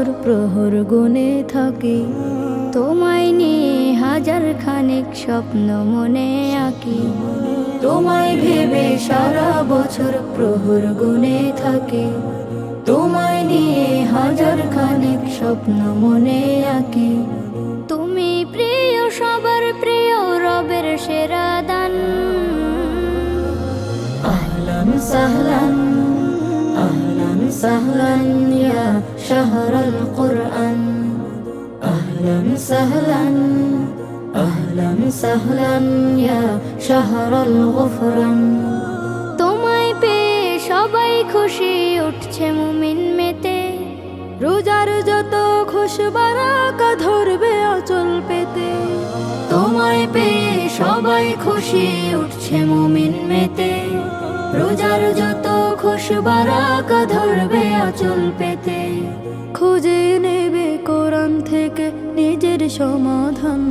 বছর প্রহর গুনে থাকি, তোমায় নিয়ে হাজার খানেক স্বপ্ন মনে আঁকি। তোমায় ভেবে সারা বছর প্রহর গুনে থাকি, তোমায় নিয়ে হাজার খানেক স্বপ্ন মনে আঁকি। তুমি প্রিয় সবার প্রিয়, রবের সেরা দান। আহলান সাহলান আহলান সাহলান ইয়া শাহরাল কুরআন। আহলান সাহলান আহলান সাহলান ইয়া শাহরাল গুফরান। তোমায় পেয়ে সবাই খুশি, উঠছে মুমিন মেতে। রোজার যত খুশবারাকা ধরবে আঁচল পেতে। তোমায় পেয়ে সবাই খুশি, উঠছে মুমিন মেতে। রোজার যত খুশবারাকা ধরবে আঁচল পেতে। খুঁজে নেবে কোরআন থেকে নিজের সমাধান।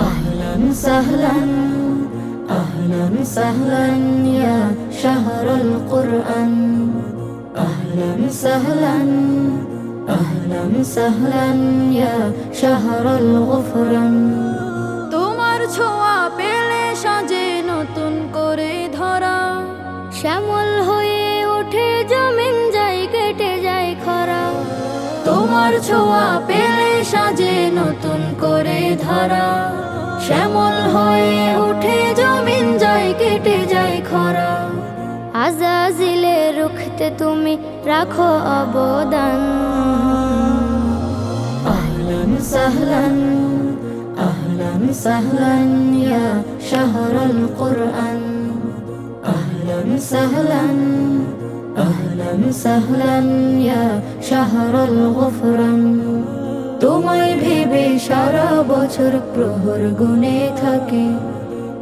আহলান সাহলান আহলান সাহলান ইয়া শাহরাল কুরআন। আহলান সাহলান আহলান সাহলান ইয়া শাহরাল গুফরান। তোমার ছোঁয়া পেলে সাজে নতুন করে ধরা। শ্যামল হয়ে ওঠে জমিন, যায় কেটে যায় খরা। তোমার ছোঁয়া পেলে সাজে নতুন করে ধরা। শ্যামল হয়ে ওঠে জমিন, যায় কেটে যায় খরা। আজাজিলে রুখতে তুমি রাখো অবদান। আহলান সাহলান আহলান সাহলান ইয়া শাহরাল কুরআন। আহলান সাহলান আহলান সাহলান ইয়া শাহরাল গুফরান। তোমায় ভেবে সারা বছর প্রহর গুনে থাকি,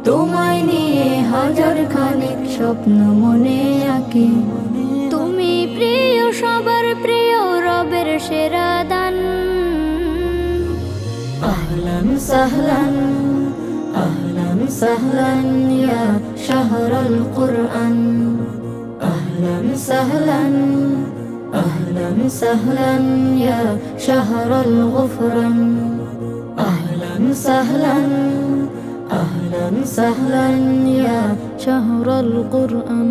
তোমায় নিয়ে হাজার খানেক স্বপ্ন মনে আঁকি। তুমি প্রিয় সবার প্রিয়, রবের সেরা দান। আহলান সাহলান আহলান সাহলান ইয়া শাহরাল কুরআন। আহলান সাহলান আহলান সাহলান ইয়া শাহরাল গুফরান। আহলান সাহলান আহলান সাহলান ইয়া শাহরাল কুরআন।